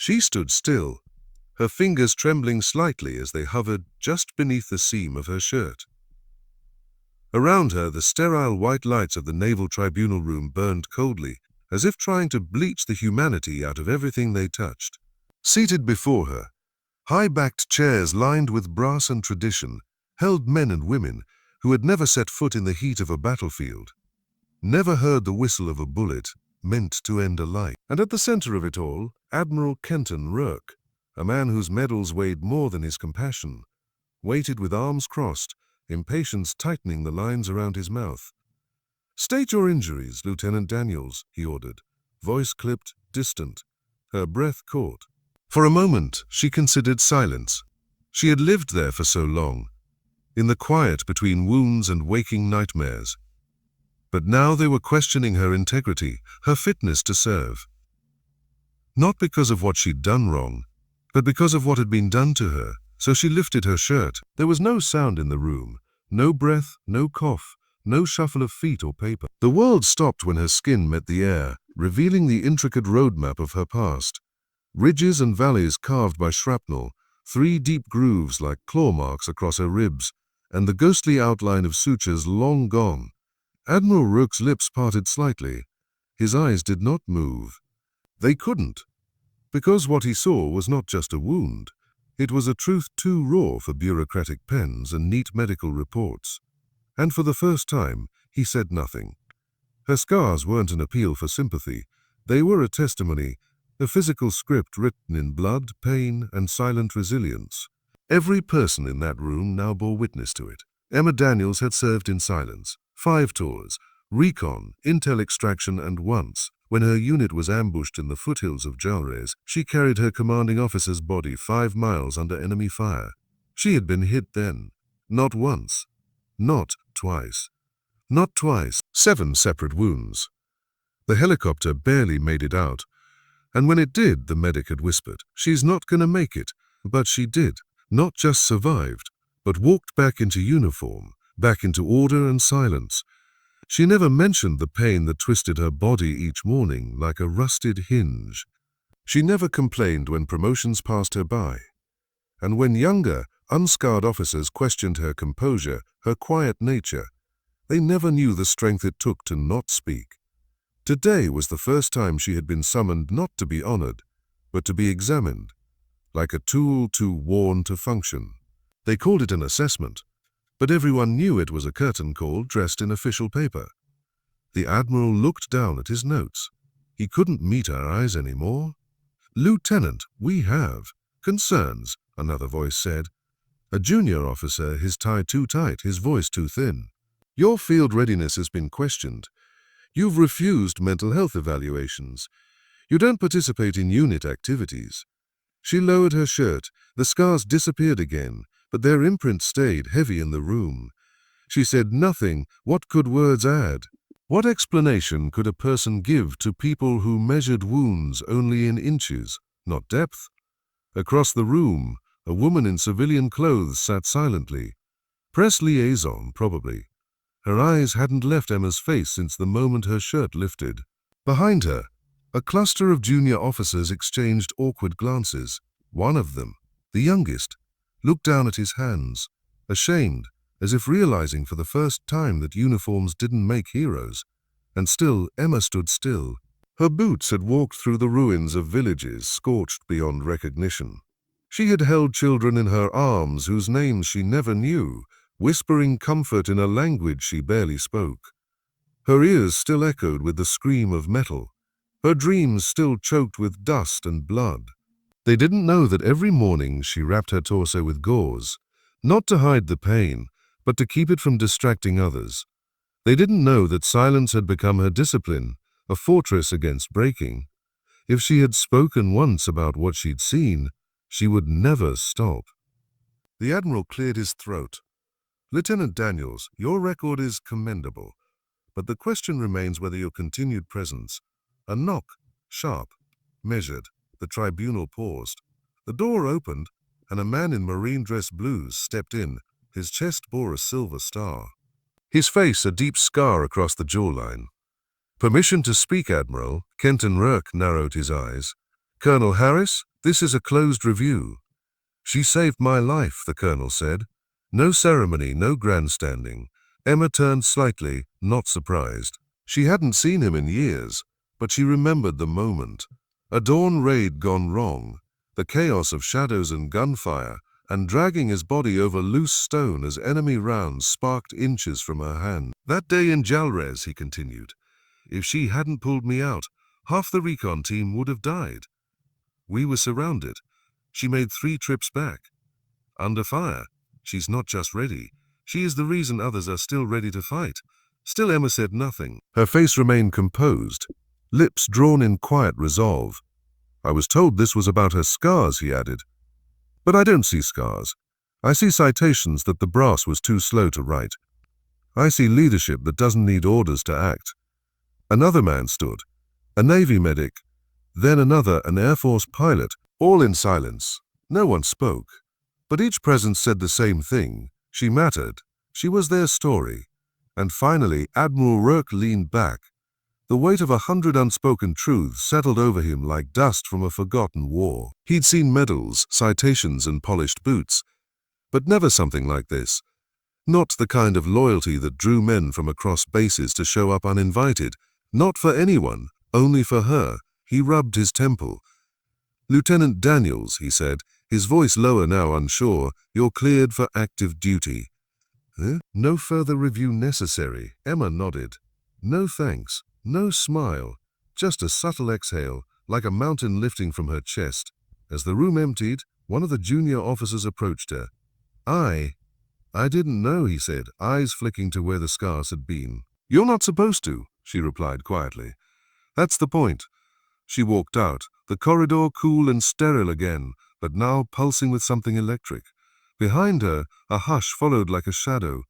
She stood still, her fingers trembling slightly as they hovered just beneath the seam of her shirt. Around her, the sterile white lights of the Naval Tribunal room burned coldly, as if trying to bleach the humanity out of everything they touched. Seated before her, high-backed chairs lined with brass and tradition held men and women who had never set foot in the heat of a battlefield, never heard the whistle of a bullet meant to end a life. And at the center of it all, Admiral Kenton Rourke, a man whose medals weighed more than his compassion, waited with arms crossed, impatience tightening the lines around his mouth. "State your injuries, Lieutenant Daniels," he ordered, voice clipped, distant, her breath caught. For a moment, she considered silence. She had lived there for so long, in the quiet between wounds and waking nightmares. But now they were questioning her integrity, her fitness to serve. Not because of what she'd done wrong, but because of what had been done to her. So she lifted her shirt. There was no sound in the room, no breath, no cough, no shuffle of feet or paper. The world stopped when her skin met the air, revealing the intricate roadmap of her past. Ridges and valleys carved by shrapnel, 3 deep grooves like claw marks across her ribs, and the ghostly outline of sutures long gone. Admiral Rourke's lips parted slightly. His eyes did not move. They couldn't, because what he saw was not just a wound. It was a truth too raw for bureaucratic pens and neat medical reports. And for the first time, he said nothing. Her scars weren't an appeal for sympathy. They were a testimony, a physical script written in blood, pain, and silent resilience. Every person in that room now bore witness to it. Emma Daniels had served in silence, 5 tours, recon, intel extraction, and once, when her unit was ambushed in the foothills of Jalres, she carried her commanding officer's body 5 miles under enemy fire. She had been hit then. Not once. Not twice. Not twice. 7 separate wounds. The helicopter barely made it out, and when it did, the medic had whispered, "She's not gonna make it." But she did. Not just survived, but walked back into uniform, back into order and silence. She never mentioned the pain that twisted her body each morning like a rusted hinge. She never complained when promotions passed her by. And when younger, unscarred officers questioned her composure, her quiet nature, they never knew the strength it took to not speak. Today was the first time she had been summoned not to be honored, but to be examined, like a tool too worn to function. They called it an assessment, but everyone knew it was a curtain call dressed in official paper. The Admiral looked down at his notes. He couldn't meet her eyes anymore. "Lieutenant, we have concerns," another voice said. A junior officer, his tie too tight, his voice too thin. "Your field readiness has been questioned. You've refused mental health evaluations. You don't participate in unit activities." She lowered her shirt. The scars disappeared again, but their imprint stayed heavy in the room. She said nothing. What could words add? What explanation could a person give to people who measured wounds only in inches, not depth? Across the room, a woman in civilian clothes sat silently. Press liaison, probably. Her eyes hadn't left Emma's face since the moment her shirt lifted. Behind her, a cluster of junior officers exchanged awkward glances. One of them, the youngest, looked down at his hands, ashamed, as if realizing for the first time that uniforms didn't make heroes. And still, Emma stood still. Her boots had walked through the ruins of villages scorched beyond recognition. She had held children in her arms whose names she never knew, whispering comfort in a language she barely spoke. Her ears still echoed with the scream of metal. Her dreams still choked with dust and blood. They didn't know that every morning she wrapped her torso with gauze, not to hide the pain, but to keep it from distracting others. They didn't know that silence had become her discipline, a fortress against breaking. If she had spoken once about what she'd seen, she would never stop. The Admiral cleared his throat. "Lieutenant Daniels, your record is commendable, but the question remains whether your continued presence." A knock, sharp, measured. The tribunal paused. The door opened, and a man in marine dress blues stepped in. His chest bore a silver star. His face a deep scar across the jawline. "Permission to speak, Admiral." Kenton Rourke narrowed his eyes. "Colonel Harris, This is a closed review. She saved my life, the colonel said. No ceremony, no grandstanding. Emma turned slightly, not surprised. She hadn't seen him in years, but she remembered the moment. A dawn raid gone wrong, the chaos of shadows and gunfire, and dragging his body over loose stone as enemy rounds sparked inches from her hand. That day in Jalrez, he continued, if she hadn't pulled me out, half the recon team would have died. We were surrounded. She made 3 trips back. Under fire. She's not just ready. She is the reason others are still ready to fight. Still, Emma said nothing. Her face remained composed, lips drawn in quiet resolve. I was told this was about her scars, he added. But I don't see scars. I see citations that the brass was too slow to write. I see leadership that doesn't need orders to act. Another man stood, a Navy medic, then another, an Air Force pilot, all in silence. No one spoke. But each presence said the same thing. She mattered. She was their story. And finally, Admiral Rourke leaned back. The weight of 100 unspoken truths settled over him like dust from a forgotten war. He'd seen medals, citations, and polished boots, but never something like this. Not the kind of loyalty that drew men from across bases to show up uninvited. Not for anyone, only for her. He rubbed his temple. Lieutenant Daniels, he said, his voice lower now, unsure, you're cleared for active duty. No further review necessary, Emma nodded. No thanks, no smile, just a subtle exhale, like a mountain lifting from her chest. As the room emptied, one of the junior officers approached her. I didn't know, he said, eyes flicking to where the scars had been. You're not supposed to, she replied quietly. That's the point. She walked out, the corridor cool and sterile again, but now pulsing with something electric. Behind her, a hush followed like a shadow.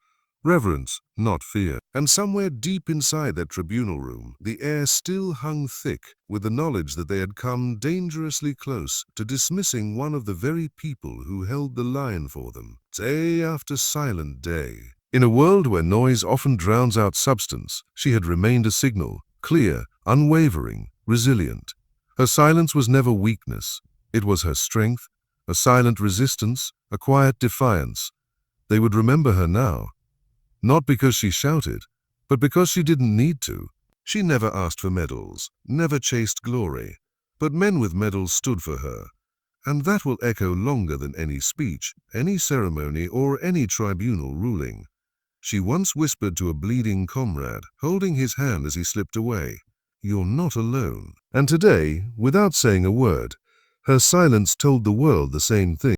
Reverence, not fear. And somewhere deep inside that tribunal room, the air still hung thick with the knowledge that they had come dangerously close to dismissing one of the very people who held the line for them, day after silent day. In a world where noise often drowns out substance, she had remained a signal, clear, unwavering, resilient. Her silence was never weakness. It was her strength, a silent resistance, a quiet defiance. They would remember her now. Not because she shouted, but because she didn't need to. She never asked for medals, never chased glory. But men with medals stood for her. And that will echo longer than any speech, any ceremony, or any tribunal ruling. She once whispered to a bleeding comrade, holding his hand as he slipped away, "You're not alone." And today, without saying a word, her silence told the world the same thing.